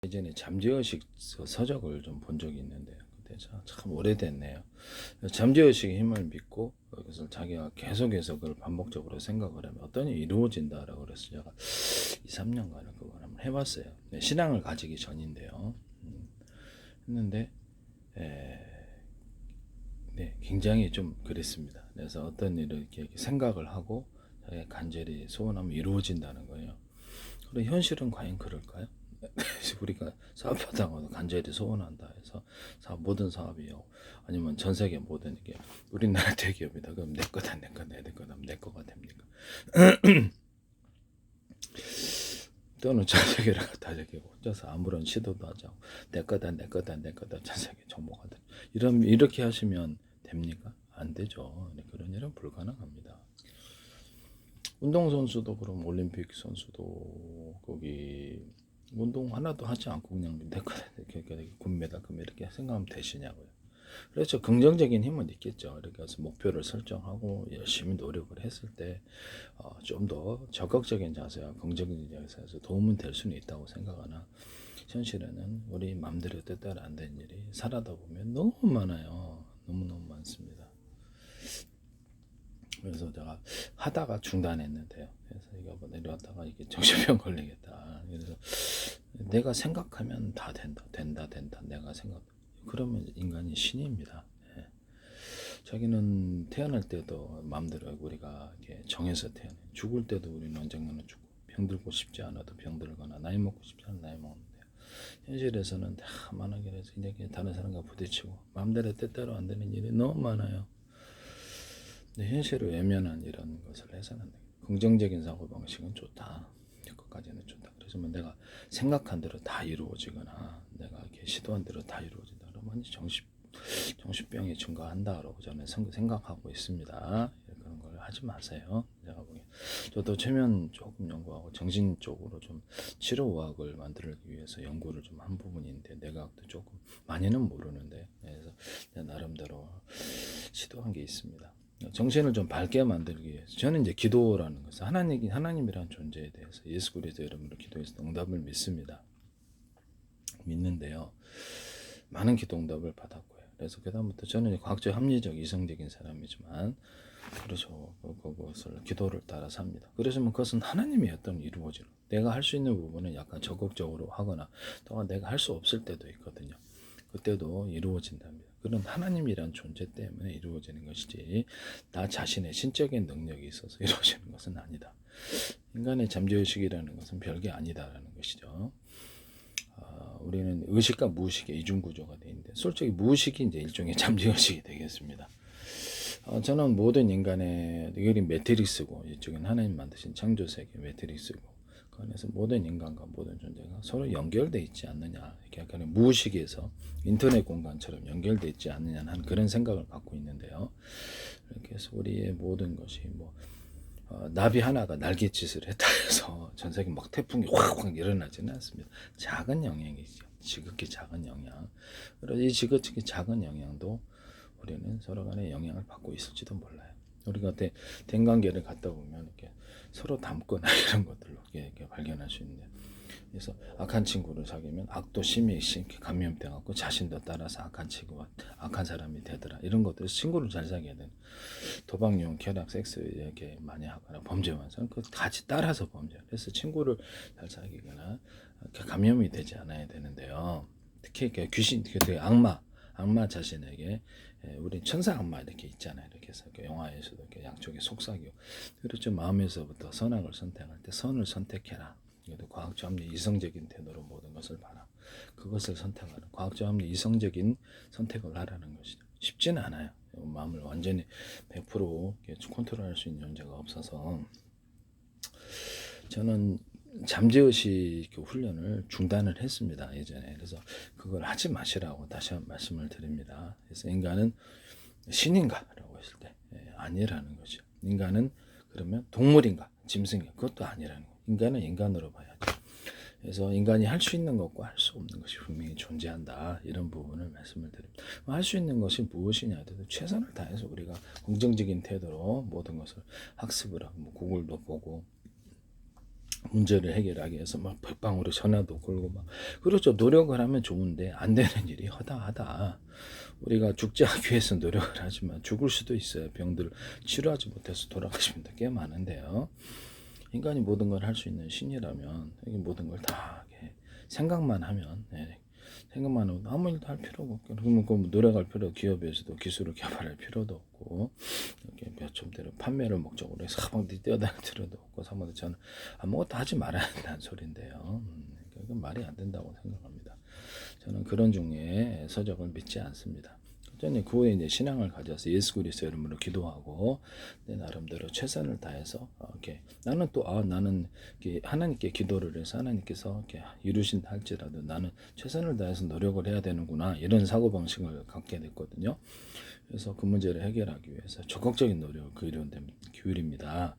예전에 잠재의식 서적을 좀 본 적이 있는데 그때 참 오래됐네요. 잠재의식의 힘을 믿고 그것을 자기가 계속해서 그걸 반복적으로 생각을 하면 어떤 일이 이루어진다라고 그래서 제가 2, 3년간을 그걸 한번 해봤어요. 네, 신앙을 가지기 전인데요. 했는데 네, 굉장히 좀 그랬습니다. 그래서 어떤 일을 이렇게 생각을 하고 자기가 간절히 소원하면 이루어진다는 거예요. 그런데 현실은 과연 그럴까요? 우리가 사업하다가도 간절히 소원한다 해서 모든 사업이요, 아니면 전 세계 모든 이게 우리나라 대기업이다 그럼 내 거다 내 거다 내 거다 내 거가 됩니까? 또는 전 세계를 갖다 저기고 혼자서 아무런 시도도 하지 않고 내 거다 내 거다 내 거다 전 세계 정보가 돼. 이렇게 하시면 됩니까? 안 되죠. 그런 일은 불가능합니다. 운동선수도 그럼 올림픽 선수도 거기 운동 하나도 하지 않고 그냥 내 거다 금메달 이렇게 생각하면 되시냐고요. 그렇죠. 긍정적인 힘은 있겠죠. 이렇게 해서 목표를 설정하고 열심히 노력을 했을 때 좀 더 적극적인 자세와 긍정적인 자세에서 도움은 될 수는 있다고 생각하나 현실에는 우리 마음대로 뜻대로 안 되는 일이 살아다 보면 너무 많아요. 너무너무 많습니다. 그래서 제가 하다가 중단했는데요. 그래서 이거 뭐 내려왔다가 이게 정신병 걸리겠다. 그래서 내가 생각하면 다 된다. 내가 생각. 그러면 인간이 신입니다. 예. 자기는 태어날 때도 마음대로 우리가 이렇게 정해서 태어나. 죽을 때도 우리는 언젠가는 죽고, 병들고 싶지 않아도 병들거나, 나이 먹고 싶지 않아도 나이 먹는데, 현실에서는 다 만하게 해서 이렇게 다른 사람과 부딪히고, 마음대로 뜻대로 안 되는 일이 너무 많아요. 근데 현실을 외면한 이런 것을 해서는 안 돼요. 긍정적인 사고방식은 좋다. 여기까지는 좋다. 그래서 뭐 내가 생각한 대로 다 이루어지거나 내가 이렇게 시도한 대로 다 이루어진다. 그러면 정신병이 증가한다라고 저는 생각하고 있습니다. 그런 걸 하지 마세요. 제가 보기엔 저도 최면 조금 연구하고 정신 쪽으로 좀 치료의학을 만들기 위해서 연구를 좀 한 부분인데 내과학도 조금 많이는 모르는데 그래서 나름대로 시도한 게 있습니다. 정신을 좀 밝게 만들기 위해서 저는 이제 기도라는 것은 하나님이라는 존재에 대해서 예수 그리스도 이름으로 기도해서 응답을 믿는데요. 많은 기도 응답을 받았고요. 그래서 그다음부터 저는 과학적 합리적 이성적인 사람이지만 그렇죠. 그것을 기도를 따라 삽니다. 그래서 그것은 하나님이 어떤 이루어지는 내가 할 수 있는 부분은 약간 적극적으로 하거나 또한 내가 할 수 없을 때도 있거든요. 그때도 이루어진답니다. 그런 하나님이란 존재 때문에 이루어지는 것이지 나 자신의 신적인 능력이 있어서 이루어지는 것은 아니다. 인간의 잠재의식이라는 것은 별게 아니다라는 것이죠. 우리는 의식과 무의식의 이중 구조가 되어 있는데 솔직히 무의식이 이제 일종의 잠재의식이 되겠습니다. 저는 모든 인간의 이게 매트릭스고 이쪽은 하나님 만드신 창조 세계 매트릭스고 그 안에서 모든 인간과 모든 존재가 서로 연결되어 있지 않느냐, 이렇게 약간 무의식에서 인터넷 공간처럼 연결되어 있지 않느냐 하는 그런 생각을 갖고 있는데요. 이렇게 해서 우리의 모든 것이 나비 하나가 날갯짓을 했다 해서 전 세계 막 태풍이 확 일어나지는 않습니다. 작은 영향이죠. 지극히 작은 영향. 그래서 이 지극히 작은 영향도 우리는 서로 간에 영향을 받고 있을지도 몰라요. 우리가 대관계를 갖다 보면 이렇게 서로 닮거나 이런 것들로 이렇게 발견할 수 있는데, 그래서 악한 친구를 사귀면 악도 심히 감염돼 갖고 자신도 따라서 악한 사람이 되더라. 이런 것들 친구를 잘 사귀어야 되는. 도박용, 쾌락, 섹스 이렇게 많이 하거나 범죄 완성 그 같이 따라서 범죄. 그래서 친구를 잘 사귀거나 감염이 되지 않아야 되는데요. 특히 귀신, 악마 자신에게 우리 천사 악마 이렇게 있잖아요. 이렇게 해서 영화에서도 이렇게 양쪽에 속삭이고 그렇죠. 마음에서부터 선악을 선택할 때 선을 선택해라. 이것도 과학적 합리 이성적인 태도로 모든 것을 봐라. 그것을 선택하는 과학적 합리 이성적인 선택을 하라는 것이죠. 쉽지는 않아요. 마음을 완전히 100% 컨트롤할 수 있는 존재가 없어서 저는 잠재의식 훈련을 중단을 했습니다. 예전에. 그래서 그걸 하지 마시라고 다시 한번 말씀을 드립니다. 그래서 인간은 신인가? 라고 했을 때 아니라는 거죠. 인간은 그러면 동물인가? 짐승인가? 그것도 아니라는 거예요. 인간은 인간으로 봐야죠. 그래서 인간이 할 수 있는 것과 할 수 없는 것이 분명히 존재한다. 이런 부분을 말씀을 드립니다. 할 수 있는 것이 무엇이냐? 최선을 다해서 우리가 긍정적인 태도로 모든 것을 학습을 하고 구글도 보고 문제를 해결하기 위해서 막 백방으로 전화도 걸고 막 그렇죠. 노력을 하면 좋은데 안 되는 일이 허다하다. 우리가 죽지 않기 위해서 노력을 하지만 죽을 수도 있어요. 병들을 치료하지 못해서 돌아가시는 분들 꽤 많은데요. 인간이 모든 걸 할 수 있는 신이라면 모든 걸 다 생각만 하면 생각만 하고 아무 일도 할 필요가 없고 그러면 그 노력할 필요 기업에서도 기술을 개발할 필요도 없고 이렇게 몇점대로 판매를 목적으로 해서 사방들이 뛰어다닐 필요도 없고 사방들 저는 아무것도 하지 말아야 된다는 소리인데요. 그건 말이 안 된다고 생각합니다. 저는 그런 종류의 서적을 믿지 않습니다. 저는 그 후에 이제 신앙을 가져서 예수 그리스도 이름으로 기도하고 내 나름대로 최선을 다해서 이렇게 나는 또 나는 이렇게 하나님께 기도를 해서 하나님께서 이렇게 이루신다 할지라도 나는 최선을 다해서 노력을 해야 되는구나 이런 사고 방식을 갖게 됐거든요. 그래서 그 문제를 해결하기 위해서 적극적인 노력을 기울입니다.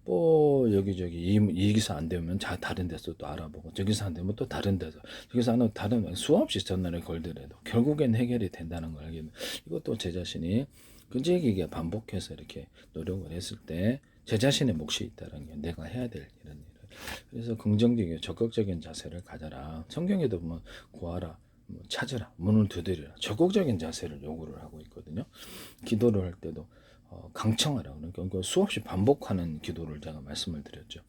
뭐 여기저기 여기서 안 되면 다른 데서 또 알아보고 저기서 안 되면 또 다른 데서 저기서 하는 다른 수없이 전화를 걸더라도 결국엔 해결이 된다는 걸 알게 이것도 제 자신이 끈질기게 반복해서 이렇게 노력을 했을 때 제 자신의 몫이 있다는 게 내가 해야 될 이런 일을 그래서 긍정적이고 적극적인 자세를 가져라. 성경에도 보면 구하라 찾으라 문을 두드리라 적극적인 자세를 요구를 하고 있거든요. 기도를 할 때도 강청하라. 그러니까 수없이 반복하는 기도를 제가 말씀을 드렸죠.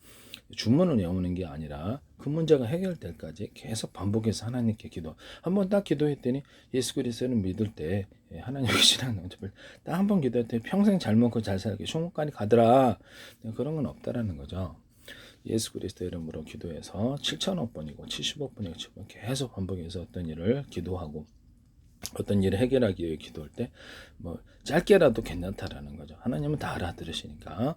주문을 외우는 게 아니라 그 문제가 해결될 때까지 계속 반복해서 하나님께 기도. 한번 딱 기도했더니 예수 그리스도를 믿을 때 하나님의 신앙 영접을 딱 한 번 기도했더니 평생 잘 먹고 잘 살게 천국까지 가더라. 그런 건 없다라는 거죠. 예수 그리스도 이름으로 기도해서 7천억 번이고 70억 번이고 계속 반복해서 어떤 일을 기도하고 어떤 일을 해결하기 위해 기도할 때 뭐 짧게라도 괜찮다라는 거죠. 하나님은 다 알아들으시니까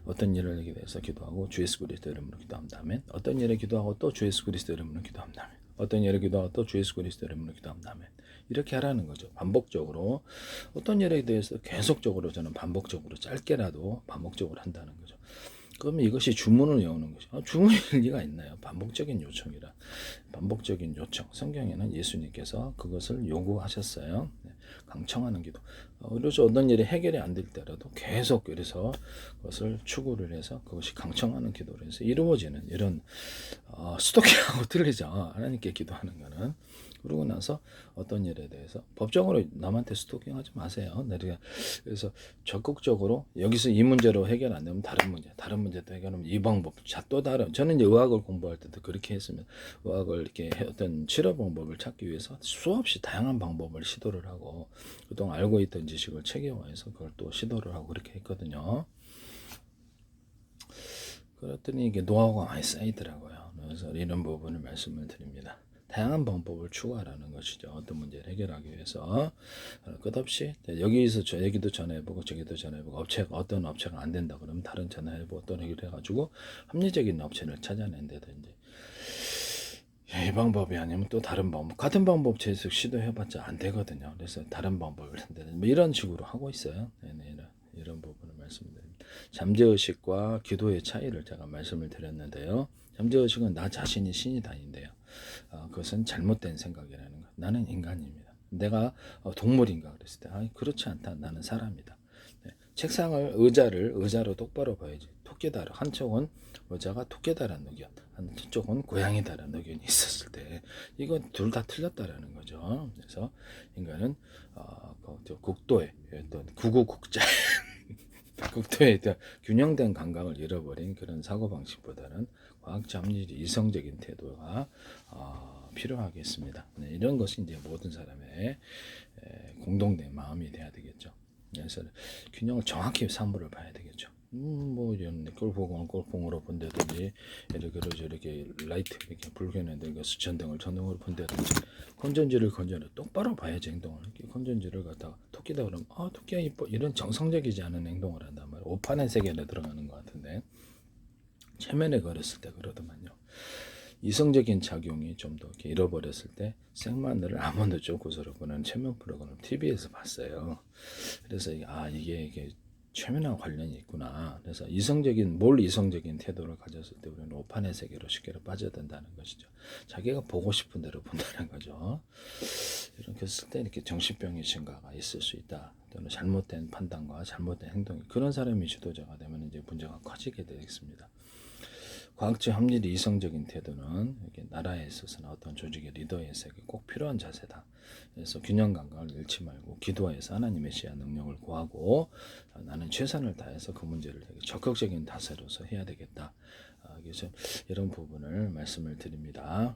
어떤 일을 하기 위해서 기도하고 주 예수 그리스도 이름으로 기도한 다음에 어떤 일을 기도하고 또 주 예수 그리스도 이름으로 기도한 다음에 어떤 일을 기도하고 또 주 예수 그리스도 이름으로 기도한 다음에 이렇게 하라는 거죠. 반복적으로 어떤 일에 대해서 계속적으로 저는 반복적으로 짧게라도 반복적으로 한다는 거죠. 그러면 이것이 주문을 외우는 거죠. 주문일 리가 있나요? 반복적인 요청이라. 반복적인 요청. 성경에는 예수님께서 그것을 요구하셨어요. 강청하는 기도. 그래서 어떤 일이 해결이 안 될 때라도 계속 그래서 그것을 추구를 해서 그것이 강청하는 기도를 해서 이루어지는 이런 스토킹하고 틀리죠. 하나님께 기도하는 거는. 그러고 나서 어떤 일에 대해서 법적으로 남한테 스토킹하지 마세요. 그래서 적극적으로 여기서 이 문제로 해결 안 되면 다른 문제도 해결하면 이 방법, 또 다른. 저는 이제 의학을 공부할 때도 그렇게 했으면 의학을 이렇게 어떤 치료 방법을 찾기 위해서 수없이 다양한 방법을 시도를 하고 그동안 알고 있던 지식을 체계화해서 그걸 또 시도를 하고 그렇게 했거든요. 그랬더니 이게 노하우가 많이 쌓이더라고요. 그래서 이런 부분을 말씀을 드립니다. 다양한 방법을 추구하라는 것이죠. 어떤 문제를 해결하기 위해서 끝없이 여기서 여기도 전화해보고 저기도 전화해보고 어떤 업체가 안 된다 그러면 다른 전화해보고 또 해가지고 합리적인 업체를 찾아낸다든지 이 방법이 아니면 또 다른 방법 같은 방법 계속 시도해봤자 안 되거든요. 그래서 다른 방법을 한다든지 뭐 이런 식으로 하고 있어요. 이런 부분을 말씀드립니다. 잠재의식과 기도의 차이를 제가 말씀을 드렸는데요. 잠재의식은 나 자신이 신이 다닌데요. 그것은 잘못된 생각이라는 것. 나는 인간입니다. 내가 동물인가 그랬을 때 그렇지 않다. 나는 사람이다. 책상을 의자로 똑바로 봐야지. 토끼다라 한쪽은 의자가 토끼다라는 의견, 한쪽은 고양이다라는 의견이 있었을 때 이건 둘 다 틀렸다라는 거죠. 그래서 인간은 국도의 어떤 구구국자 국토에 대한 균형된 감각을 잃어버린 그런 사고방식보다는 과학적 합리적 이성적인 태도가 필요하겠습니다. 이런 것이 이제 모든 사람의 공동된 마음이 돼야 되겠죠. 그래서 균형을 정확히 사물을 봐야 되겠죠. 뭐 이런 골프공으로 본다든지 이렇게 라이트 이렇게 불켜낸다든가 수천등을 전등으로 본다든지 건전지를 똑바로 봐야지 행동을. 건전지를 갖다가 토끼다 그러면 토끼가 이뻐 이런 정상적이지 않은 행동을 한단 말이에요. 오판의 세계에 들어가는 것 같은데 체면에 걸었을 때 그러더만요. 이성적인 작용이 좀 더 이렇게 잃어버렸을 때 생마늘을 아몬드 쪼고서로 보는 체면 프로그램 TV에서 봤어요. 그래서 이게 최면하고 관련이 있구나. 그래서 이성적인 태도를 가졌을 때 우리는 오판의 세계로 쉽게 빠져든다는 것이죠. 자기가 보고 싶은 대로 본다는 거죠. 이렇게 했을 때 이렇게 정신병의 증가가 있을 수 있다. 또는 잘못된 판단과 잘못된 행동이 그런 사람이 지도자가 되면 이제 문제가 커지게 되겠습니다. 과학적 합리적 이성적인 태도는 이렇게 나라에 있어서나 어떤 조직의 리더에서 꼭 필요한 자세다. 그래서 균형 감각을 잃지 말고 기도하여서 하나님의 지혜와 능력을 구하고 나는 최선을 다해서 그 문제를 적극적인 자세로서 해야 되겠다. 그래서 이런 부분을 말씀을 드립니다.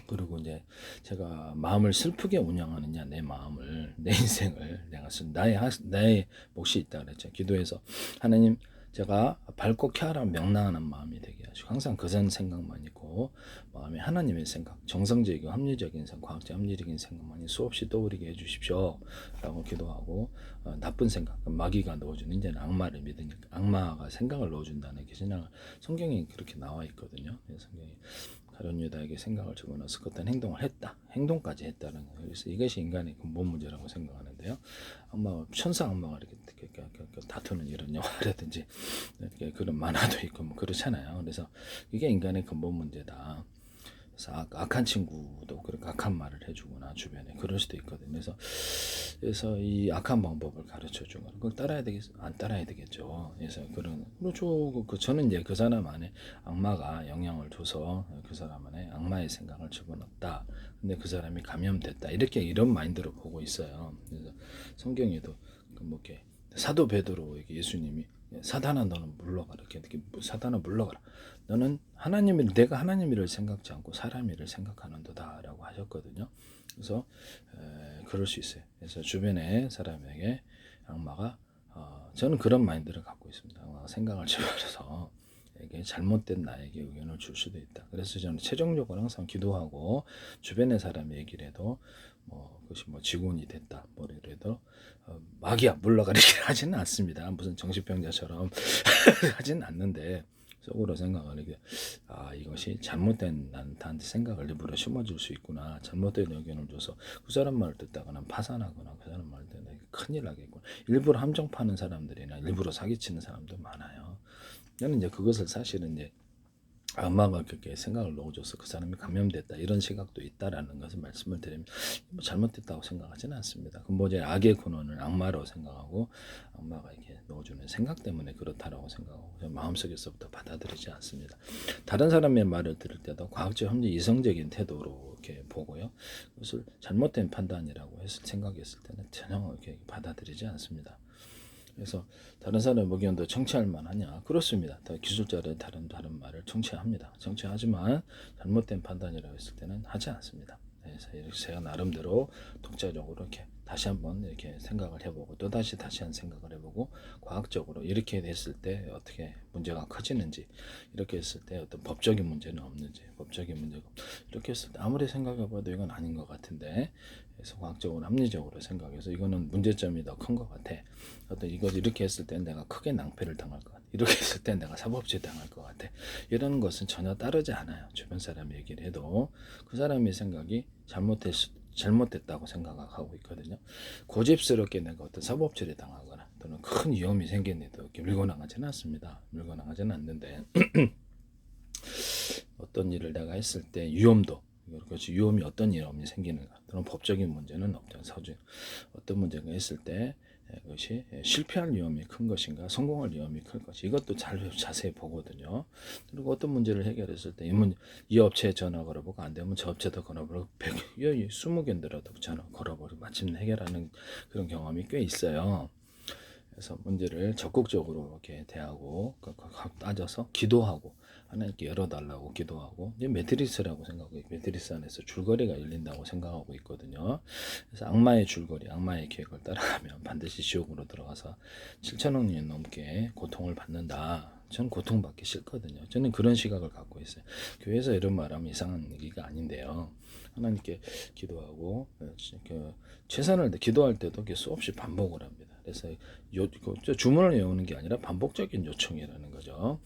그리고 이제 제가 마음을 슬프게 운영하느냐, 내 마음을, 내 인생을 내가 쓴 나의 몫이 있다 그랬죠. 기도해서 하나님, 제가 밝고 쾌활한 명랑한 마음이 되게 하시고 항상 그전 생각만 있고 마음에 하나님의 생각, 정성적이고 합리적인 생각, 과학적 합리적인 생각만이 수없이 떠오르게 해주십시오 라고 기도하고, 나쁜 생각, 마귀가 넣어주는 이제는 악마를 믿으니까 악마가 생각을 넣어준다는 게 신앙을 성경에 그렇게 나와 있거든요. 성경이 가룟 유다에게 생각을 집어넣어서 어떤 행동을 했다. 행동까지 했다는 거예요. 그래서 이것이 인간의 근본 문제라고 생각하는데요. 악마, 천사 악마가 이렇게 다투는 이런 영화라든지 그런 만화도 있고 뭐 그렇잖아요. 그래서 이게 인간의 근본 문제다. 그래서 악한 친구도 그렇게 악한 말을 해주거나 주변에 그럴 수도 있거든요. 그래서 이 악한 방법을 가르쳐주거나 그걸 따라야 되겠어? 안 따라야 되겠죠. 그래서 그렇죠. 저는 이제 그 사람 안에 악마가 영향을 줘서 그 사람 안에 악마의 생각을 집어넣었다. 근데 그 사람이 감염됐다. 이런 마인드로 보고 있어요. 그래서 성경에도 뭐 이렇게 사도 베드로에게 예수님이 사단아 너는 물러가라. 이렇게 사단아 물러가라. 너는 내가 하나님 일을 생각지 않고 사람 일을 생각하는도다라고 하셨거든요. 그래서 그럴 수 있어요. 그래서 주변의 사람에게 악마가 저는 그런 마인드를 갖고 있습니다. 악마가 생각을 집어넣어서 이게 잘못된 나에게 의견을 줄 수도 있다. 그래서 저는 최종적으로 항상 기도하고 주변의 사람이 얘기를 해도 그것이 직원이 됐다 뭐래도 마귀야 물러가라 이렇게 하지는 않습니다. 무슨 정신병자처럼 하지는 않는데 속으로 생각을 이게 이것이 잘못된 나한테 생각을 일부러 심어줄 수 있구나. 잘못된 의견을 줘서 그 사람 말을 듣다가는 파산하거나 그 사람 말을 듣다가 큰일 나겠구나. 일부러 함정 파는 사람들이나 일부러 사기치는 사람도 많아요. 저는 이제 그것을 사실은 이제 악마가 그렇게 생각을 넣어줘서 그 사람이 감염됐다 이런 시각도 있다라는 것을 말씀을 드리면 잘못됐다고 생각하지는 않습니다. 근본적인 악의 근원을 악마로 생각하고 악마가 이렇게 넣어주는 생각 때문에 그렇다라고 생각하고 마음속에서부터 받아들이지 않습니다. 다른 사람의 말을 들을 때도 과학적 합리 이성적인 태도로 이렇게 보고요. 그것을 잘못된 판단이라고 생각했을 때는 전혀 이렇게 받아들이지 않습니다. 그래서 다른 사람의 의견도 청취할 만하냐? 그렇습니다. 기술자들은 다른 말을 청취합니다. 청취하지만 잘못된 판단이라고 했을 때는 하지 않습니다. 그래서 이렇게 제가 나름대로 독자적으로 이렇게 다시 한번 이렇게 생각을 해보고 또 다시 한 생각을 해보고 과학적으로 이렇게 됐을 때 어떻게 문제가 커지는지 이렇게 했을 때 어떤 법적인 문제는 없는지 법적인 문제가 이렇게 했을 때 아무리 생각해봐도 이건 아닌 것 같은데 그래서 과학적으로 합리적으로 생각해서 이거는 문제점이 더 큰 것 같아. 어떤 이걸 이렇게 했을 때 내가 크게 낭패를 당할 것 같아. 이렇게 했을 때 내가 사법죄 당할 것 같아. 이런 것은 전혀 따르지 않아요. 주변 사람 얘기를 해도 그 사람의 생각이 잘못됐다고 생각하고 있거든요. 고집스럽게 내가 어떤 사법죄를 당하거나 또는 큰 위험이 생겼는데도 이렇게 밀고 나가지는 않습니다. 밀고 나가지는 않는데 어떤 일을 내가 했을 때 위험이 어떤 위험이 생기는가 또는 법적인 문제는 없죠. 어떤 문제가 있을 때 그것이 실패할 위험이 큰 것인가 성공할 위험이 클 것인가 이것도 자세히 보거든요. 그리고 어떤 문제를 해결했을 때 이 업체에 전화 걸어보고 안 되면 저 업체도 걸어보고 20개인데라도 전화 걸어보고 마침내 해결하는 그런 경험이 꽤 있어요. 그래서 문제를 적극적으로 이렇게 대하고 따져서 기도하고 하나님께 열어달라고 기도하고 이제 매트리스라고 생각하고 매트리스 안에서 줄거리가 열린다고 생각하고 있거든요. 그래서 악마의 줄거리, 악마의 계획을 따라가면 반드시 지옥으로 들어가서 7천억 년 넘게 고통을 받는다. 저는 고통받기 싫거든요. 저는 그런 시각을 갖고 있어요. 교회에서 이런 말하면 이상한 얘기가 아닌데요. 하나님께 기도하고 최선을 기도할 때도 수없이 반복을 합니다. 그래서 주문을 외우는 게 아니라 반복적인 요청이라는 거죠.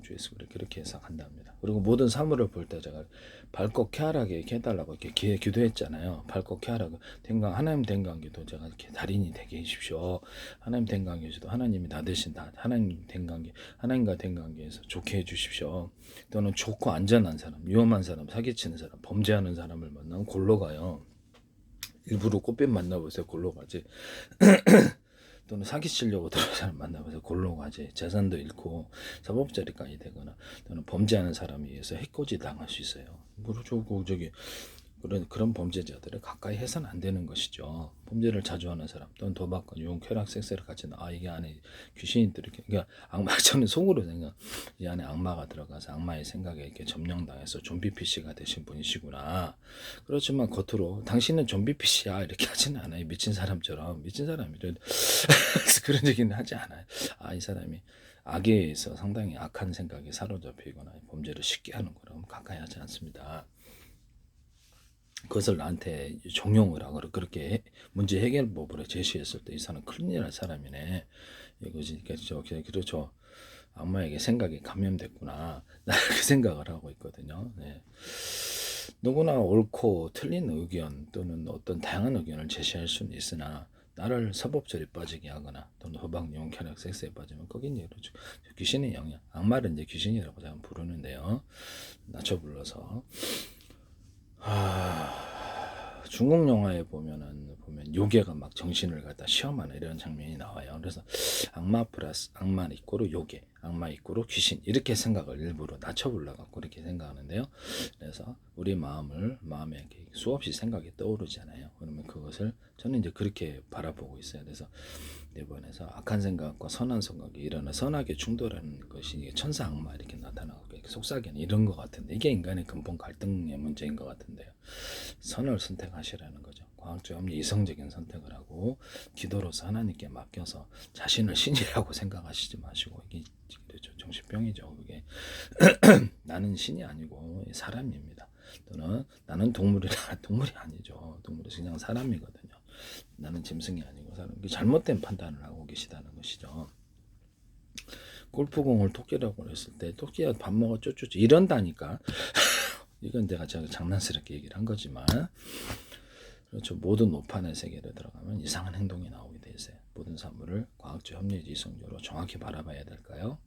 주 예수를 그렇게 해석한답니다. 그리고 모든 사물을 볼 때 제가 밝고 쾌활하게 해달라고 이렇게 기도했잖아요. 밝고 쾌활하게 하나님 된 관계도 제가 이렇게 달인이 되게 해주십시오. 하나님 된 관계에서도 하나님이 나 대신 하나님 된 관계, 하나님과 된 관계에서 좋게 해주십시오. 또는 좋고 안전한 사람, 위험한 사람, 사기치는 사람, 범죄하는 사람을 만나면 골로 가요. 일부러 꽃뱀 만나보세요. 골로 가지. 또는 사기치려고 들어온 사람 만나면서 골로 가지, 재산도 잃고 사법자리까지 되거나 또는 범죄하는 사람에 의해서 해코지 당할 수 있어요. 그렇죠. 저기 그런 범죄자들을 가까이 해서는 안 되는 것이죠. 범죄를 자주 하는 사람 또는 도박과 유흥, 쾌락, 섹스를 같이 이게 안에 귀신이 이렇게 그러니까 악마 저는 속으로 생각 이 안에 악마가 들어가서 악마의 생각에 이렇게 점령당해서 좀비 PC가 되신 분이시구나. 그렇지만 겉으로 당신은 좀비 PC야 이렇게 하지는 않아요. 미친 사람처럼 미친 사람이 그런 얘기는 하지 않아요. 이 사람이 악에 의해서 상당히 악한 생각에 사로잡히거나 범죄를 쉽게 하는 거라면 가까이 하지 않습니다. 그것을 나한테 종용을 하고 그렇게 문제 해결법으로 제시했을 때 이 사람은 큰일 날 사람이네. 이거지. 그렇죠. 악마에게 생각이 감염됐구나. 나 그 생각을 하고 있거든요. 네. 누구나 옳고 틀린 의견 또는 어떤 다양한 의견을 제시할 수는 있으나 나를 사법절에 빠지게 하거나 또는 허방, 유흥, 쾌락, 섹스에 빠지면 거긴 이러죠. 귀신의 영향. 악마를 이제 귀신이라고 제가 부르는데요. 낮춰 불러서. 중국 영화에 보면 요괴가 막 정신을 갖다 시험하는 이런 장면이 나와요. 그래서 악마 플러스 악마 이꼬르 요괴, 악마 이꼬르 귀신 이렇게 생각을 일부러 낮춰보려 갖고 이렇게 생각하는데요. 그래서 우리 마음에 수없이 생각이 떠오르잖아요. 그러면 그것을 저는 이제 그렇게 바라보고 있어요. 그래서 이번에서 악한 생각과 선한 생각이 일어나 선하게 충돌하는 것이 천사 악마 이렇게 나타나고 속삭이는 이런 것 같은데 이게 인간의 근본 갈등의 문제인 것 같은데요. 선을 선택하시라는 거죠. 과학적 합리 이성적인 선택을 하고 기도로서 하나님께 맡겨서 자신을 신이라고 생각하시지 마시고 이게 그렇죠. 정신병이죠. 그게 나는 신이 아니고 사람입니다. 또는 나는 동물이 아니죠. 동물이 그냥 사람이거든요. 나는 짐승이 아니고 사람. 잘못된 판단을 하고 계시다는 것이죠. 골프공을 토끼라고 했을 때 토끼가 밥 먹어 쪼쪼쪼 이런다니까. 이건 내가 장난스럽게 얘기를 한 거지만 그렇죠. 모든 오판의 세계로 들어가면 이상한 행동이 나오게 돼 있어요. 모든 사물을 과학적 협리적 이성적으로 정확히 바라봐야 될까요?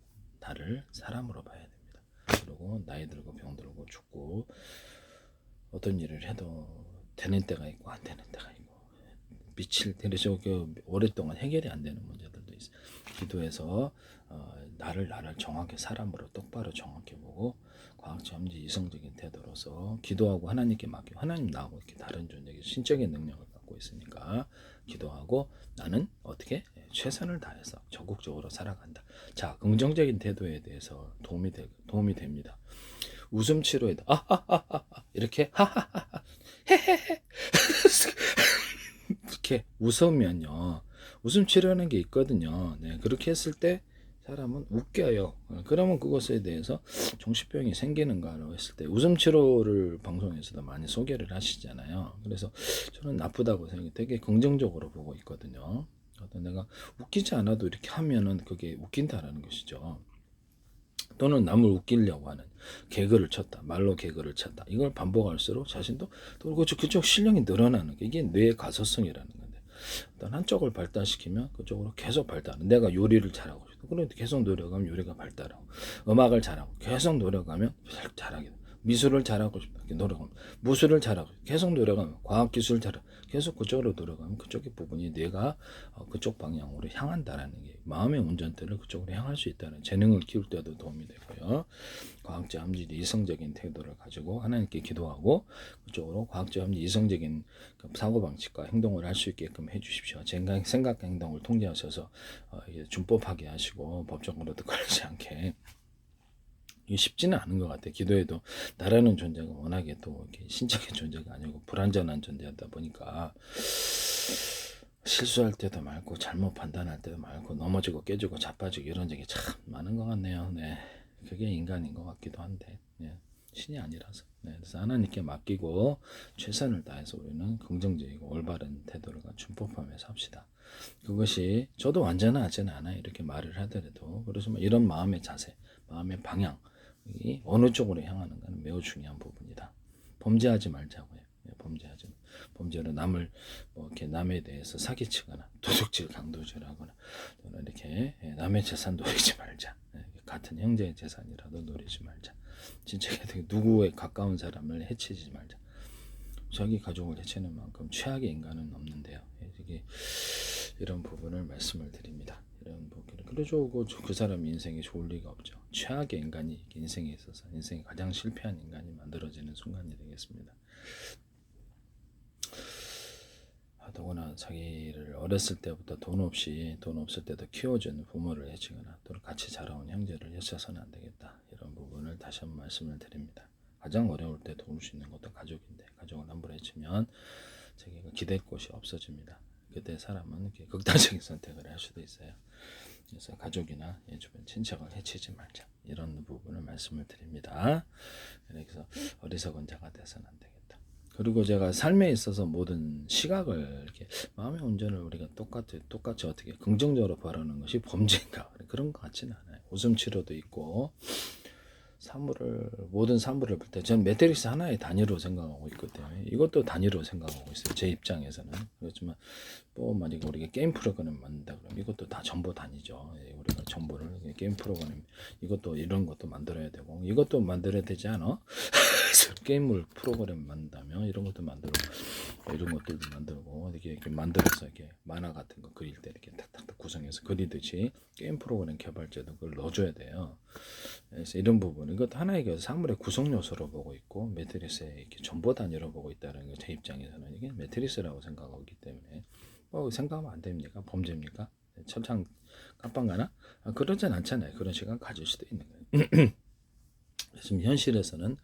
나를 사람으로 봐야 됩니다. 그리고 나이 들고 병 들고 죽고 어떤 일을 해도 되는 때가 있고 안 되는 때가 있고 미칠 그래서 오랫동안 해결이 안 되는 문제들도 있어요. 기도해서 나를 정확히 사람으로 똑바로 정확히 보고 과학적 합리 이성적인 태도로서 기도하고 하나님께 맡기고 하나님 나하고 이렇게 다른 존재의 신적인 능력을 갖고 있으니까 기도하고 나는 어떻게 최선을 다해서 적극적으로 살아간다. 자, 긍정적인 태도에 대해서 도움이 됩니다. 웃음 치료에다 이렇게 헤헤헤 이렇게 웃으면요. 웃음 치료하는 게 있거든요. 네, 그렇게 했을 때 사람은 웃겨요. 그러면 그것에 대해서 정신병이 생기는가라고 했을 때 웃음 치료를 방송에서도 많이 소개를 하시잖아요. 그래서 저는 나쁘다고 생각해 되게 긍정적으로 보고 있거든요. 내가 웃기지 않아도 이렇게 하면은 그게 웃긴다라는 것이죠. 또는 남을 웃기려고 하는 개그를 쳤다. 말로 개그를 쳤다. 이걸 반복할수록 자신도 또 그쪽 실력이 늘어나는 게 이게 뇌의 가소성이라는 건데 어떤 한쪽을 발달시키면 그쪽으로 계속 발달하는 내가 요리를 잘하고 싶다. 그런데 계속 노력하면 요리가 발달하고 음악을 잘하고 계속 노력하면 잘하게 돼. 미술을 잘하고 싶다. 노력하면 무술을 잘하고 계속 노력하면 과학기술 잘하고 계속 그쪽으로 노력하면 그쪽의 부분이 뇌가 그쪽 방향으로 향한다라는 게 마음의 운전대를 그쪽으로 향할 수 있다는 재능을 키울 때도 도움이 되고요. 과학적 합리 이성적인 태도를 가지고 하나님께 기도하고 그쪽으로 과학적 합리 이성적인 사고방식과 행동을 할 수 있게끔 해주십시오. 생각 행동을 통제하셔서 준법하게 하시고 법적으로도 걸리지 않게 이게 쉽지는 않은 것 같아요. 기도에도 나라는 존재가 워낙에 또 이렇게 신적인 존재가 아니고 불완전한 존재다 보니까 실수할 때도 많고 잘못 판단할 때도 많고 넘어지고 깨지고 자빠지고 이런 적이 참 많은 것 같네요. 네, 그게 인간인 것 같기도 한데 네, 신이 아니라서 네, 그래서 하나님께 맡기고 최선을 다해서 우리는 긍정적이고 올바른 태도를 준법하면서 합시다. 그것이 저도 완전하지는 않아요. 이렇게 말을 하더라도 그렇지만 이런 마음의 자세, 마음의 방향 이 어느 쪽으로 향하는가는 매우 중요한 부분이다. 범죄하지 말자고요. 범죄로 남을 이렇게 남에 대해서 사기치거나 도둑질, 강도질하거나 또는 이렇게 남의 재산 노리지 말자. 같은 형제의 재산이라도 노리지 말자. 진짜 누구에 가까운 사람을 해치지 말자. 자기 가족을 해치는 만큼 최악의 인간은 없는데요. 이게 이런 부분을 말씀을 드립니다. 이런 부분을 그래도 그 사람 인생이 좋을 리가 없죠. 최악의 인간이 인생에 있어서 인생이 가장 실패한 인간이 만들어지는 순간이 되겠습니다. 더구나 자기를 어렸을 때부터 돈 없을 때도 키워준 부모를 해치거나 또 같이 자라온 형제를 해쳐서는 안 되겠다. 이런 부분을 다시 한번 말씀을 드립니다. 가장 어려울 때 도울 수 있는 것도 가족인데 가족을 함부로 해치면 자기가 기댈 곳이 없어집니다. 그때 사람은 이렇게 극단적인 선택을 할 수도 있어요. 그래서 가족이나 주변 친척을 해치지 말자. 이런 부분을 말씀을 드립니다. 그래서 어리석은 자가 돼서는 안 되겠다. 그리고 제가 삶에 있어서 모든 시각을 이렇게 마음의 운전을 우리가 똑같이 어떻게 긍정적으로 바라는 것이 범죄인가 그런 것 같지는 않아요. 웃음 치료도 있고 모든 사물을 볼 때 전 매트릭스 하나의 단위로 생각하고 있거든요. 이것도 단위로 생각하고 있어요. 제 입장에서는. 그렇지만 뭐 만약에 우리가 게임 프로그램을 만든다 그러면 이것도 다 정보 단위죠. 우리가 정보를 게임 프로그램 이것도 이런 것도 만들어야 되고 이것도 만들어야 되지 않아? 게임을 프로그램 만든다면 이런 것도 만들고 이런 것들도 만들고 이렇게 만들어서 이렇게 만화 같은 거 그릴 때 이렇게 탁탁탁 구성해서 그리듯이 게임 프로그램 개발자도 그걸 넣어줘야 돼요. 그래서 이런 부분 이것도 하나의 사물의 구성 요소로 보고 있고 매트리스의 이렇게 정보 단위로 보고 있다는 게 제 입장에서는 이게 매트리스라고 생각하고 있기 때문에 생각하면 안 됩니까? 범죄입니까? 철창 깜빵가나? 그러진 않잖아요. 그런 시간 가질 수도 있는 거예요. 지금 현실에서는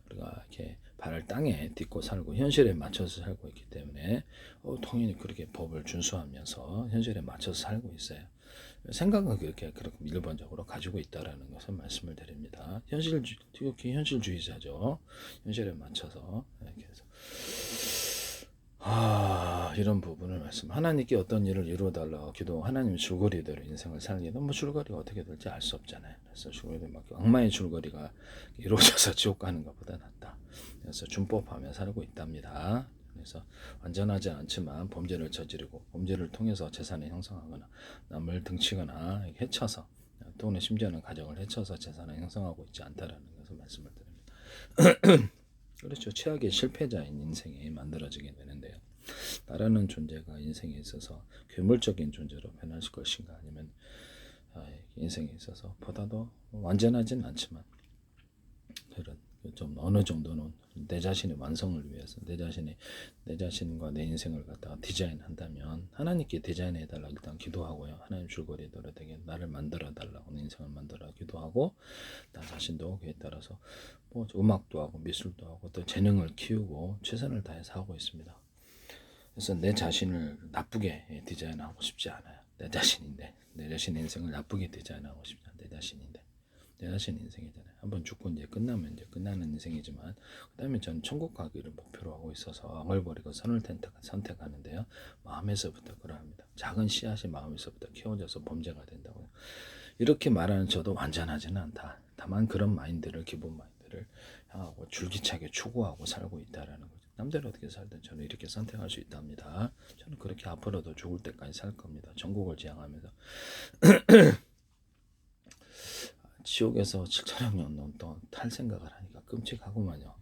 우리가 이렇게 발을 땅에 딛고 살고 현실에 맞춰서 살고 있기 때문에 당연히 그렇게 법을 준수하면서 현실에 맞춰서 살고 있어요. 생각은 그렇게 일반적으로 가지고 있다라는 것을 말씀을 드립니다. 특히 현실주의자죠. 현실에 맞춰서 이렇게 해서 이런 부분을 하나님께 어떤 일을 이루어달라고 기도 하나님 줄거리대로 인생을 살기는 줄거리가 어떻게 될지 알 수 없잖아요. 그래서 줄거리 막 악마의 줄거리가 이루어져서 지옥 가는 것보다 낫다. 그래서 준법하며 살고 있답니다. 그래서 완전하지 않지만 범죄를 저지르고 범죄를 통해서 재산을 형성하거나 남을 등치거나 해쳐서 또는 심지어는 가정을 해쳐서 재산을 형성하고 있지 않다라는 것을 말씀을 드립니다. 그렇죠. 최악의 실패자인 인생이 만들어지게 되는데요. 나라는 존재가 인생에 있어서 괴물적인 존재로 변할 것인가 아니면 인생에 있어서 보다도 완전하진 않지만 그런 좀 어느 정도는 내 자신의 완성을 위해서 내 자신과 내 인생을 갖다가 디자인한다면 하나님께 디자인해 달라 일단 기도하고요. 하나님 줄거리대로 되게 나를 만들어 달라고 내 인생을 만들어 기도하고 나 자신도 그에 따라서 음악도 하고 미술도 하고 또 재능을 키우고 최선을 다해서 하고 있습니다. 그래서 내 자신을 나쁘게 디자인하고 싶지 않아요. 내 자신인데 내 자신의 인생을 나쁘게 디자인하고 싶지 않아요. 내 자신인데 내 자신 인생이잖아요. 한번 죽고 이제 끝나면 이제 끝나는 인생이지만 그다음에 저는 천국 가기를 목표로 하고 있어서 악을 버리고 선을 선택하는데요. 마음에서부터 그러합니다. 작은 씨앗이 마음에서부터 키워져서 범죄가 된다고요. 이렇게 말하는 저도 완전하지는 않다. 다만 그런 기본 마인드를 향하고 줄기차게 추구하고 살고 있다라는 거죠. 남들이 어떻게 살든 저는 이렇게 선택할 수 있답니다. 저는 그렇게 앞으로도 죽을 때까지 살 겁니다. 전국을 지향하면서 지옥에서 7천억 년 또 탈 생각을 하니까 끔찍하구만요.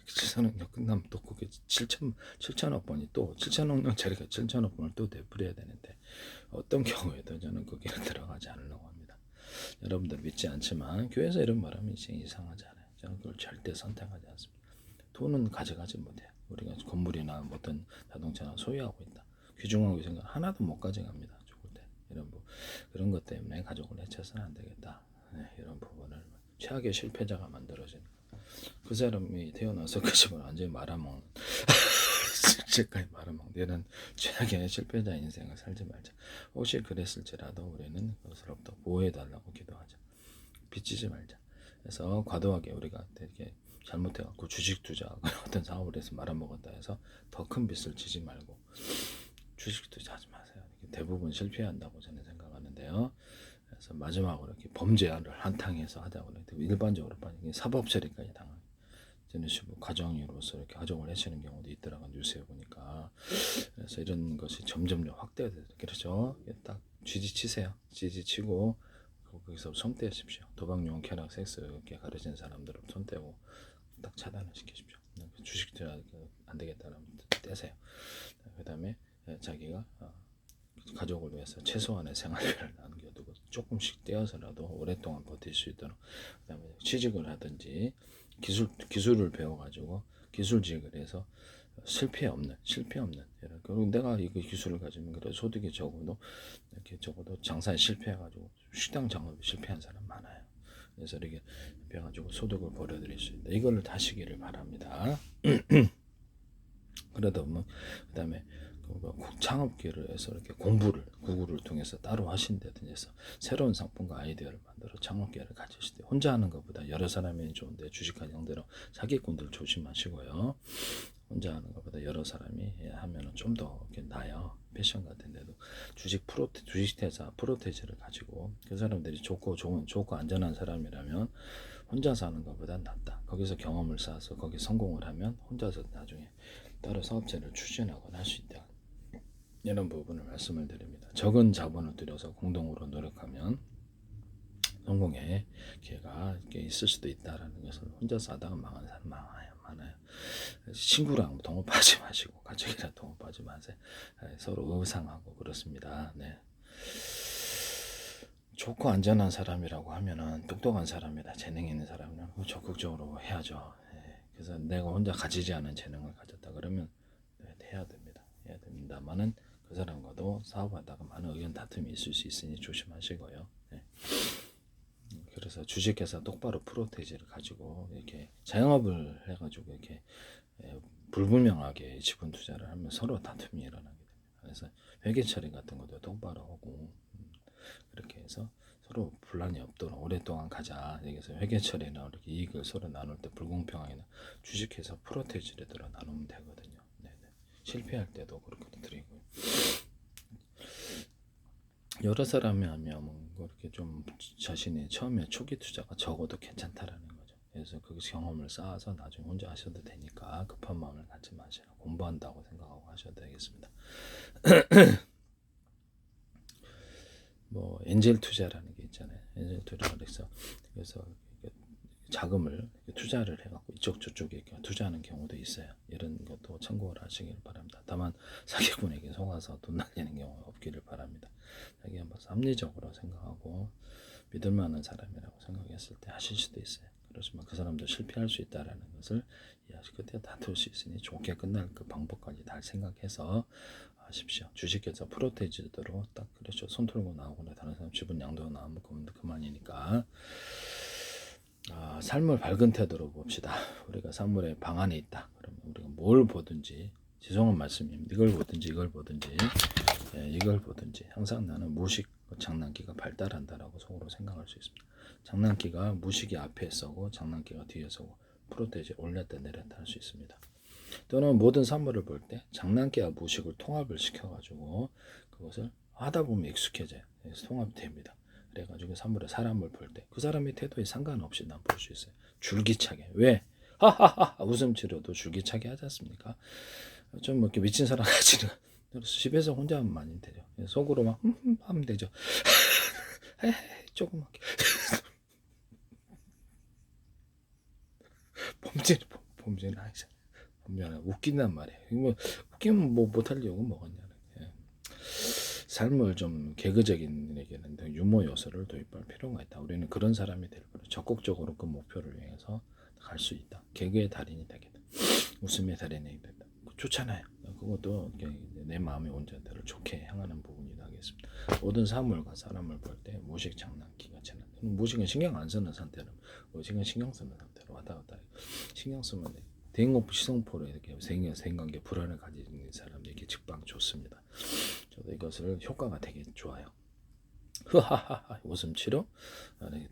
7천억 년 끝나면 또 그게 7천억 번이 또 7천억 년짜리가 7천억 번을 또 되풀이해야 되는데 어떤 경우에도 저는 거기를 들어가지 않으려고 합니다. 여러분들 믿지 않지만 교회에서 이런 말하면 이상하지 않아요. 저는 그걸 절대 선택하지 않습니다. 돈은 가져가지 못해요. 우리가 건물이나 어떤 자동차나 소유하고 있다. 귀중하게 생각 하나도 못 가져갑니다. 죽을 때 그런 것 때문에 가족을 해쳐서는 안 되겠다. 이런 부분을 최악의 실패자가 만들어지는 그 사람이 태어나서 그 집을 완전히 말아먹는 실제까지 말아먹는 이런 최악의 실패자 인생을 살지 말자. 혹시 그랬을지라도 우리는 그것으로부터 보호해달라고 기도하자. 빚지지 말자. 그래서 과도하게 우리가 이렇게 잘못해갖고 주식 투자하거나 어떤 사업을 해서 말아먹었다 해서 더 큰 빚을 지지 말고 주식 투자하지 마세요. 대부분 실패한다고 저는 생각하는데요. 그래서 마지막으로 이렇게 범죄를 한탕해서 하다고 일반적으로 사법 처리까지 당하는 저는 가정으로서 이렇게 가정을 해치는 경우도 있더라고요. 뉴스에 보니까. 그래서 이런 것이 점점 확대되죠. 그렇죠? 딱 쥐지치세요. 쥐지치고 거기서 손 떼십시오. 도박용, 쾌락, 섹스 이렇게 가르치는 사람들을 손 떼고 딱 차단을 시키십시오. 주식 투자 안 되겠다라면 떼세요. 그 다음에 자기가 가족을 위해서 최소한의 생활비를 남겨두고 조금씩 떼어서라도 오랫동안 버틸 수 있도록, 그 다음에 취직을 하든지 기술을 배워가지고 기술직을 해서 실패 없는 그리고 내가 이거 기술을 가지면 그래 소득이 적어도 이렇게 적어도 장사에 실패해가지고 식당 창업에 실패한 사람 많아요. 그래서 이렇게 배워가지고 소득을 벌여드릴 수 있다. 이걸 다시기를 바랍니다. 그러다 보면 그다음에 창업기를 해서 이렇게 공부를 구글을 통해서 따로 하신다든지 해서 새로운 상품과 아이디어를 만들어 창업기를 가지실 때 혼자 하는 것보다 여러 사람이 좋은데, 주식한 형대로 사기꾼들 조심하시고요. 혼자 하는 것보다 여러 사람이 하면은 좀 더 나아요. 패션 같은 데도 주식회사 프로테이지를 가지고 그 사람들이 좋고 안전한 사람이라면 혼자서 하는 것보다 낫다. 거기서 경험을 쌓아서 거기 성공을 하면 혼자서 나중에 따로 사업체를 추진하거나 할 수 있다. 이런 부분을 말씀을 드립니다. 적은 자본을 들여서 공동으로 노력하면 성공의 기회가 있을 수도 있다라는 것을, 혼자서 하다가 망하는 사람 많아요. 친구랑 동업하지 마시고 가족이랑 동업하지 마세요. 서로 의상하고 그렇습니다. 네. 좋고 안전한 사람이라고 하면은 똑똑한 사람이다, 재능 있는 사람은 적극적으로 해야죠. 그래서 내가 혼자 가지지 않은 재능을 가졌다 그러면 해야 됩니다만은 그 사람과도 사업하다가 많은 의견 다툼이 있을 수 있으니 조심하시고요. 그래서 주식회사 똑바로 프로테이지를 가지고 이렇게 자영업을 해가지고 이렇게 불분명하게 지분 투자를 하면 서로 다툼이 일어나게 됩니다. 그래서 회계 처리 같은 것도 똑바로 하고 그렇게 해서 서로 분란이 없도록 오랫동안 가자. 여기서 회계 처리나 이렇게 이익을 서로 나눌 때 불공평하게 주식회사 프로테이지를 들어 나누면 되거든요. 네네. 실패할 때도 그렇게 드리고요. 여러 사람이 하면 그렇게 좀 자신이 처음에 초기 투자가 적어도 괜찮다라는 거죠. 그래서 거기서 경험을 쌓아서 나중에 혼자 하셔도 되니까 급한 마음을 갖지 마시라. 공부한다고 생각하고 하셔도 되겠습니다. 뭐 엔젤 투자라는 게 있잖아요. 엔젤 투자를 해서 자금을 투자를 해갖고 이쪽 저쪽에 투자하는 경우도 있어요. 이런 것도 참고를 하시길 바랍니다. 다만 사기꾼에게 속아서 돈 날리는 경우 없기를 바랍니다. 자기 한번 합리적으로 생각하고 믿을 만한 사람이라고 생각했을 때 하실 수도 있어요. 그렇지만 그 사람도 실패할 수 있다라는 것을 이해하시고 그때 다툴 수 있으니 좋게 끝날 그 방법까지 다 생각해서 하십시오. 주식회사 프로테이지대로 딱 그렇죠. 손 털고 나오거나 다른 사람 지분 양도 나오면 그만이니까. 삶을 밝은 태도로 봅시다. 우리가 사물의 방 안에 있다. 그러면 우리가 뭘 보든지, 죄송한 말씀입니다. 이걸 보든지 항상 나는 무식 장난기가 발달한다라고 속으로 생각할 수 있습니다. 장난기가 무식이 앞에 서고 장난기가 뒤에 서고 프로테이지 올렸다 내렸다 할 수 있습니다. 또는 모든 사물을 볼 때 장난기와 무식을 통합을 시켜가지고 그것을 하다 보면 익숙해져요. 그래서 통합이 됩니다. 그래가지고 사람을 볼 때 그 사람의 태도에 상관없이 난 볼 수 있어요. 줄기차게. 왜? 하하하 웃음 치료도 줄기차게 하지 않습니까? 좀 이렇게 미친 사람 같이 집에서 혼자 하면 많이 되죠. 속으로 막 하면 되죠. 조그맣게 범죄는 아니잖아. 범죄는 웃긴단 말이에요. 뭐 웃기면 뭐 못할 이유가 뭐겠냐. 삶을 좀 개그적인 얘기는 유머 요소를 도입할 필요가 있다. 우리는 그런 사람이 될 거예요. 적극적으로 그 목표를 위해서 갈 수 있다. 개그의 달인이 되겠다. 웃음의 달인이 되겠다. 좋잖아요. 그것도 내 마음의 온전대로 좋게 향하는 부분이 되겠습니다. 모든 사물과 사람을 볼 때 무식 장난기가 저는 무식은 신경 안 쓰는 상태로, 무식은 신경 쓰는 상태로 왔다 갔다 신경 쓰면 대인공포 시성포로 이렇게 생각에 불안을 가지는 사람들에게 직방 좋습니다. 저도 이것을 효과가 되게 좋아요. 흐하하하 웃음 치료,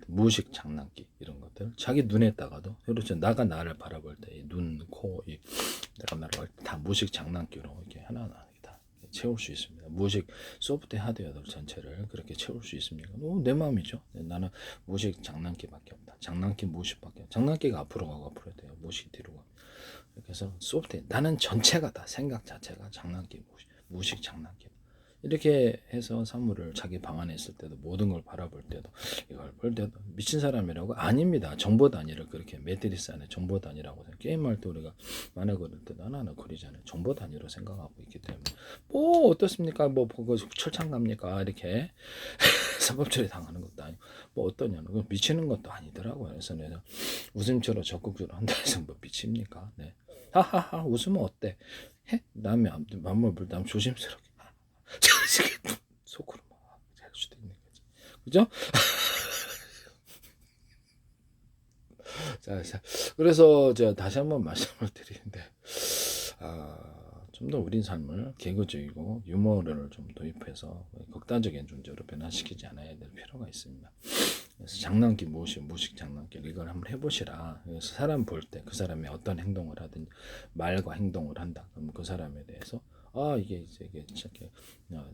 무식 장난기 이런 것들 자기 눈에다가도 그렇죠. 나를 바라볼 때 눈, 코, 내가 나를 다 무식 장난기로 이렇게 하나하나 다 채울 수 있습니다. 무식 소프트 하드웨어들 전체를 그렇게 채울 수 있습니까? 내 마음이죠. 나는 무식 장난기밖에 없다. 장난기 무식밖에. 장난기가 앞으로 가고 앞으로 돼요. 무식 뒤로 가. 그래서 소프트 나는 전체가 다 생각 자체가 장난기 무식 장난기. 이렇게 해서 사물을 자기 방 안에 있을 때도 모든 걸 바라볼 때도 이걸 볼 때도 미친 사람이라고 아닙니다. 정보 단위를 그렇게 매트리스 안에 정보 단위라고 게임할 때 우리가 만화 그릴 때도 하나하나 그리잖아요. 정보 단위로 생각하고 있기 때문에 뭐 어떻습니까? 뭐 그거 철창 갑니까? 이렇게 사법 처리 당하는 것도 아니고 뭐 어떠냐는 미치는 것도 아니더라고요. 그래서 내가 웃음처럼 적극적으로 한다 해서 뭐 미칩니까? 네. 하하하 웃으면 어때? 해? 남의 맘을 불다면 조심스럽게 속으로 막할 수도 있는 거죠. 그죠? 자, 그래서 제가 다시 한번 말씀을 드리는데 좀 더 우리 삶을 개그적이고 유머를 좀 도입해서 극단적인 존재로 변화시키지 않아야 될 필요가 있습니다. 그래서 장난기 무식 장난기 이걸 한번 해보시라. 그래서 사람 볼 때 그 사람이 어떤 행동을 하든지 말과 행동을 한다. 그럼 그 사람에 대해서 이게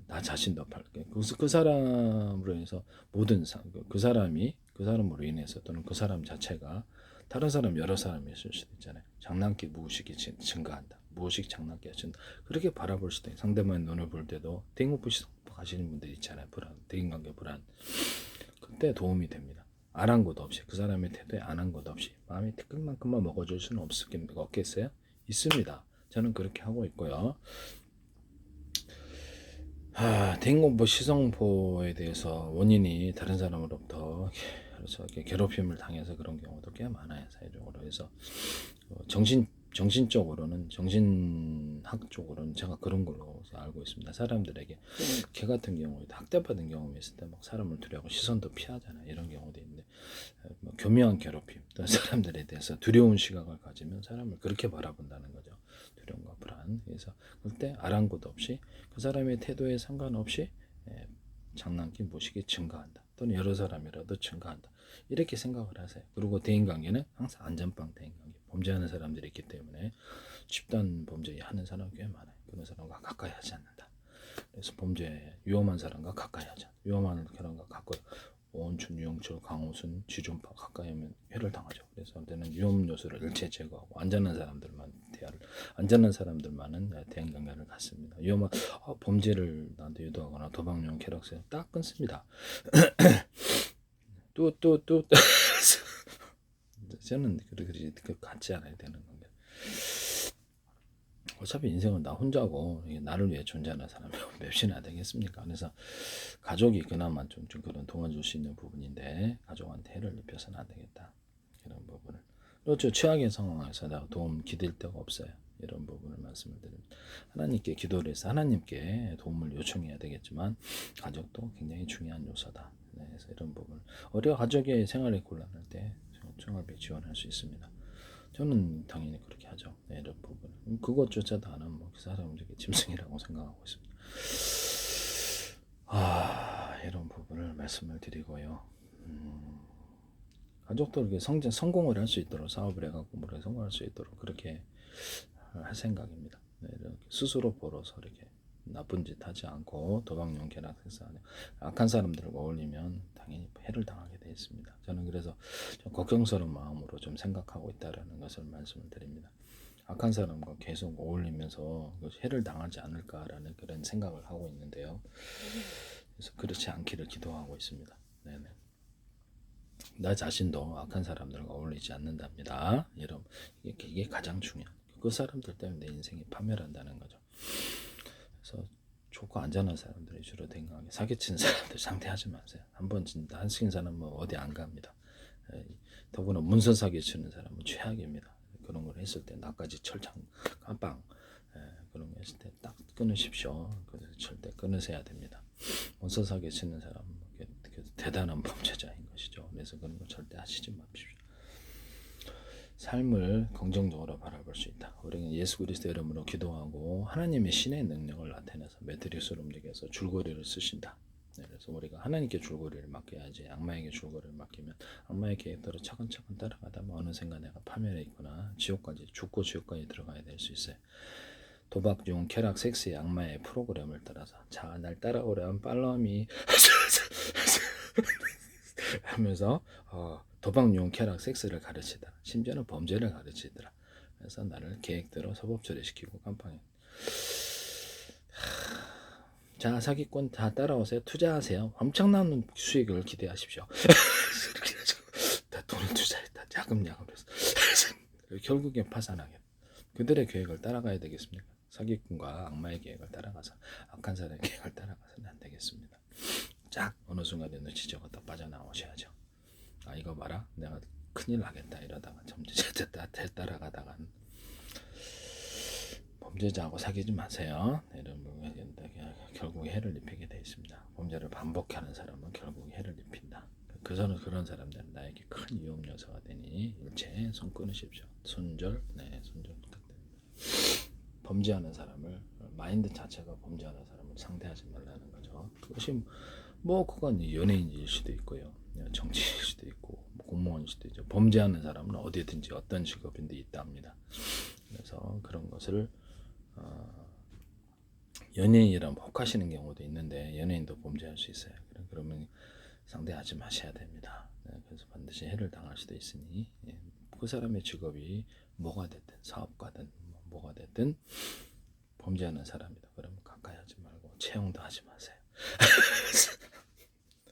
나 자신도 팔게 그 사람으로 인해서 모든 그 사람이 그 사람으로 인해서 또는 그 사람 자체가 다른 사람 여러 사람이 있을 수도 있잖아요. 장난기 무의식이 증가한다. 무의식 장난기가 증가. 그렇게 바라볼 수도 있어요. 상대방의 눈을 볼 때도 대인공포시 가시는 분들 있잖아요. 불안, 대인관계 불안. 그때 도움이 됩니다. 안 한 것 없이 그 사람의 태도에 안 한 것 없이 마음이 티끌만큼만 먹어줄 수는 없겠어요? 있습니다. 저는 그렇게 하고 있고요. 대인공포 시성포에 대해서 원인이 다른 사람으로부터 그래서 괴롭힘을 당해서 그런 경우도 꽤 많아요. 사회적으로. 그래서 정신적으로는 정신학 쪽으로는 제가 그런 걸로 알고 있습니다. 사람들에게 개 같은 경우에도 학대받은 경험이 있을 때 막 사람을 두려워하고 시선도 피하잖아요. 이런 경우도 있는데 뭐 교묘한 괴롭힘 또 사람들에 대해서 두려운 시각을 가지면 사람을 그렇게 바라본다는 거죠. 두려움과 불안. 그래서 그때 아랑곳 없이 그 사람의 태도에 상관없이 장난기 무식이 증가한다. 또는 여러 사람이라도 증가한다. 이렇게 생각을 하세요. 그리고 대인관계는 항상 안전빵 대인관계. 범죄하는 사람들이 있기 때문에 집단 범죄 하는 사람이 꽤 많아요. 그런 사람과 가까이 하지 않는다. 그래서 범죄 위험한 사람과 가까이 하지 않는다. 위험한 사람과 가까이 원춘, 유영철, 강호순, 지존파 가까이 하면 회를 당하죠. 그래서 저는 위험 요소를 일체 제거하고 안전한 사람들만은 대인관계를 갖습니다. 위험한 범죄를 나한테 유도하거나 도박용 쾌락세 딱 끊습니다. 또 저는 그렇게 갖지 않아야 되는 건데 어차피 인생은 나 혼자고 나를 위해 존재하는 사람이 몇이나 되겠습니까? 그래서 가족이 그나마 좀 그런 도와줄 수 있는 부분인데 가족한테 해를 입혀서는 안 되겠다. 이런 부분을 그렇죠. 최악의 상황에서 내가 도움 기댈 데가 없어요. 이런 부분을 말씀을 드립니다. 하나님께 기도를 해서 하나님께 도움을 요청해야 되겠지만 가족도 굉장히 중요한 요소다. 네, 그래서 이런 부분 우리가 가족의 생활이 곤란할 때 생활비 지원할 수 있습니다. 저는 당연히 그렇게 하죠. 네, 이런 부분 그것조차도 안 하면 그 사람은 되게 짐승이라고 생각하고 있습니다. 이런 부분을 말씀을 드리고요. 가족도 이렇게 성공을 할 수 있도록 사업을 해갖고 뭐 성공할 수 있도록 그렇게 할 생각입니다. 네, 이렇게 스스로 벌어서 이렇게 나쁜 짓 하지 않고 도박용 쾌락해서 악한 사람들과 어울리면 당연히 해를 당하게 되어 있습니다. 저는 그래서 좀 걱정스러운 마음으로 좀 생각하고 있다라는 것을 말씀을 드립니다. 악한 사람과 계속 어울리면서 해를 당하지 않을까라는 그런 생각을 하고 있는데요. 그래서 그렇지 않기를 기도하고 있습니다. 네네. 나 자신도 악한 사람들과 어울리지 않는답니다. 여러분 이게 가장 중요한. 그 사람들 때문에 내 인생이 파멸한다는 거죠. 그래서 좋고 안전한 사람들이 주로 대인관계 사기치는 사람들 상대하지 마세요. 한번 진짜 한식인 사람은 어디 안 갑니다. 더구나 문서 사기치는 사람은 최악입니다. 그런 걸 했을 때 나까지 철창 깜빵 그런 거 했을 때 딱 끊으십시오. 그래서 절대 끊으셔야 됩니다. 문서 사기치는 사람은 대단한 범죄자인 것이죠. 그래서 그런 거 절대 하시지 마십시오. 삶을 긍정적으로 바라볼 수 있다. 우리는 예수 그리스도 이름으로 기도하고 하나님의 신의 능력을 나타내서 매트리스를 움직여서 줄거리를 쓰신다. 네, 그래서 우리가 하나님께 줄거리를 맡겨야지 악마에게 줄거리를 맡기면 악마의 계획대로 차근차근 따라가다 어느 순간 내가 파멸해 있구나. 죽고 지옥까지 들어가야 될 수 있어요. 도박, 용, 쾌락, 섹스의 악마의 프로그램을 따라서 자, 날 따라오렴 팔로미 하면서 도박, 용, 쾌락, 섹스를 가르치더라. 심지어는 범죄를 가르치더라. 그래서 나를 계획대로 사법 처리시키고 깜빵에 자, 사기꾼 다 따라오세요. 투자하세요. 엄청난 수익을 기대하십시오. 그래가지고 다 돈을 투자했다. 야금야금 해서 결국엔 파산하게. 그들의 계획을 따라가야 되겠습니까? 사기꾼과 악마의 계획을 따라가서 악한 사람의 계획을 따라가서는 안 되겠습니다. 쫙 어느 순간에 눈치채고 빠져나오셔야죠. 아, 이거 봐라, 내가 큰일 나겠다 이러다가 점점 따라가다가 범죄자하고 사귀지 마세요. 이런 부분에 결국 해를 입히게 되어 있습니다. 범죄를 반복하는 사람은 결국 해를 입힌다. 그런 사람들은 나에게 큰 위험 요소가 되니 일체 손 끊으십시오. 손절 부탁드립니다. 범죄하는 사람을, 마인드 자체가 범죄하는 사람을 상대하지 말라는 거죠. 그것이 뭐 그건 연예인일 수도 있고요, 정치인일 수도 있고, 공무원일 수도 있죠. 범죄하는 사람은 어디든지 어떤 직업인데 있답니다. 그래서 그런 것을 연예인이랑 혹하시는 경우도 있는데 연예인도 범죄할 수 있어요. 그러면 상대하지 마셔야 됩니다. 그래서 반드시 해를 당할 수도 있으니 그 사람의 직업이 뭐가 됐든 사업가든 뭐가 됐든 범죄하는 사람이다. 그러면 가까이 하지 말고 채용도 하지 마세요.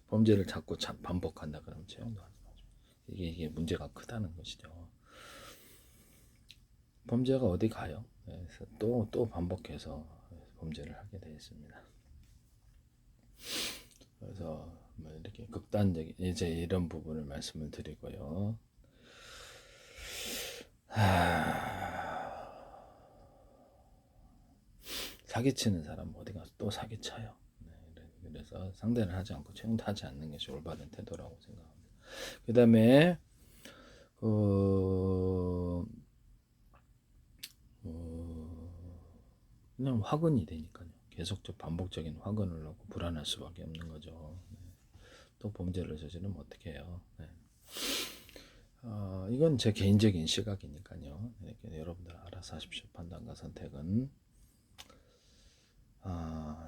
범죄를 자꾸 반복한다 그러면 채용도 하지 마세요. 이게 문제가 크다는 것이죠. 범죄가 어디 가요? 그래서 또 반복해서 범죄를 하게 되어 있습니다. 그래서 뭐 이렇게 극단적인 이제 이런 부분을 말씀을 드리고요. 사기치는 사람 어디 가서 또 사기쳐요. 그래서 상대를 하지 않고 채용도 하지 않는 것이 올바른 태도라고 생각합니다. 그 다음에 그냥 화근이 되니까요. 계속적 반복적인 화근을 넣고 불안할 수밖에 없는 거죠. 또 범죄를 저지르면 어떻게 해요? 이건 제 개인적인 시각이니까요. 여러분들 알아서 하십시오. 판단과 선택은.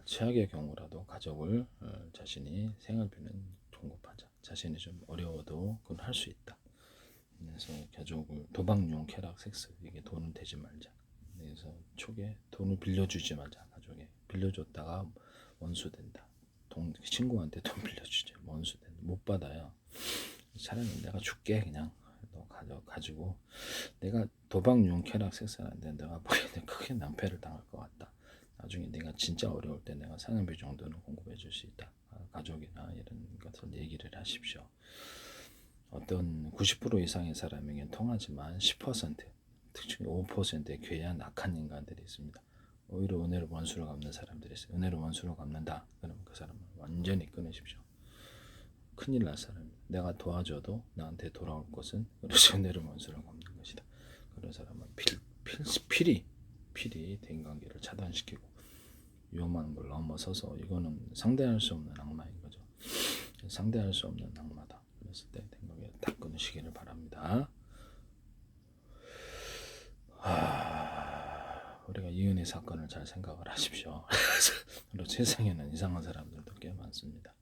최악의 경우라도 가족을 자신이 생활비는 공급하자. 자신이 좀 어려워도 그건 할 수 있다. 그래서 가족을 도박용 쾌락 섹스, 이게 돈은 되지 말자. 그래서 초기에 돈을 빌려주지 말자. 가족에 빌려줬다가 원수 된다. 친구한테 돈 빌려주지, 원수 된다. 못 받아요. 차라리 내가 줄게, 그냥 너 가지고. 내가 도박용 쾌락 섹스는 안 돼. 내가 보기에는 크게 낭패를 당할 것 같다. 나중에 내가 진짜 어려울 때 내가 생활비 정도는 공급해 줄 수 있다. 가족이나 이런 것을 얘기를 하십시오. 어떤 90% 이상의 사람에게는 통하지만 10%, 특히 5%의 괴한 악한 인간들이 있습니다. 오히려 은혜로 원수를 갚는 사람들이 있어요. 은혜로 원수를 갚는다. 그러면 그 사람을 완전히 끊으십시오. 큰일 날 사람입니다. 내가 도와줘도 나한테 돌아올 것은 그래서 은혜로 원수를 갚는 것이다. 그런 사람은 필히 대인관계를 차단시키고 위험한 걸 넘어서서, 이거는 상대할 수 없는 악마인 거죠. 상대할 수 없는 악마다. 그랬을 때 대인관계를 딱 끊으시기를 바랍니다. 우리가 이은혜 사건을 잘 생각을 하십시오. 그리고 세상에는 이상한 사람들도 꽤 많습니다.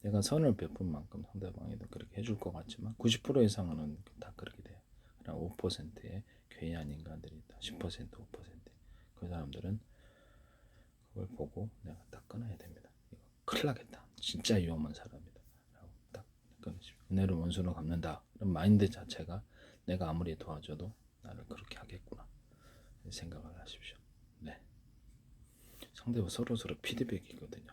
내가 선을 베푼 만큼 상대방에도 그렇게 해줄 것 같지만 90% 이상은 다 그렇게 돼요. 그러나 5%의 괴이한 인간들이 있다. 10%, 5%. 그 사람들은 그걸 보고 내가 딱 끊어야 됩니다. 이거 큰일 나겠다. 진짜 위험한 사람이다. 라고 딱 끊으십시오. 은혜로 원수를 갚는다. 그런 마인드 자체가 내가 아무리 도와줘도 나를 그렇게 하겠구나 생각을 하십시오. 네. 상대와 서로 피드백이거든요.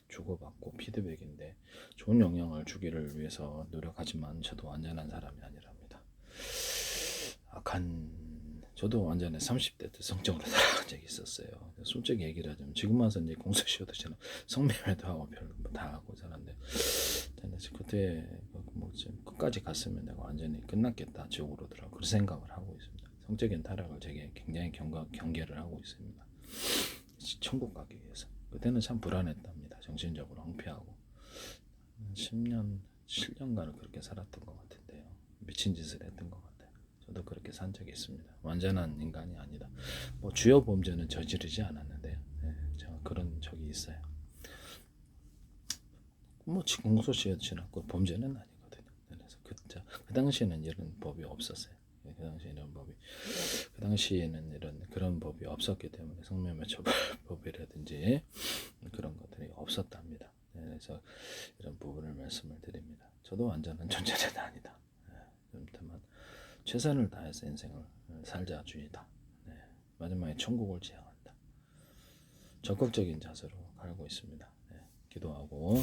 주고받고 피드백인데 좋은 영향을 주기를 위해서 노력하지만 저도 완전한 사람이 아니랍니다. 저도 완전히 30대 때 성적으로 살아간 적이 있었어요. 솔직히 얘기를 하자면 지금 와서 이제 공소시효도 저는 성매매도 하고 별거 다 하고 살았는데 그때 끝까지 갔으면 내가 완전히 끝났겠다, 지옥으로더라고. 그런 생각을 하고 있습니다. 성적인 타락을 제게 굉장히 경계를 하고 있습니다. 천국 가기 위해서. 그때는 참 불안했답니다. 정신적으로 황폐하고 7년간을 그렇게 살았던 것 같은데요. 미친 짓을 했던 것 같아요. 저도 그렇게 산 적이 있습니다. 완전한 인간이 아니다. 뭐 주요 범죄는 저지르지 않았는데요. 제가 그런 적이 있어요. 뭐 공소시효 지났고 범죄는 아니거든요. 그래서 그 당시에는 이런 법이 없었어요. 그 당시 이런 법이 그 당시에는 이런 그런 법이 없었기 때문에 성매매 처벌법이라든지 그런 것들이 없었답니다. 네, 그래서 이런 부분을 말씀을 드립니다. 저도 완전한 존재는 아니다. 네, 다만 최선을 다해서 인생을 살자 주의다. 네, 마지막에 천국을 지향한다. 적극적인 자세로 가고 있습니다. 네, 기도하고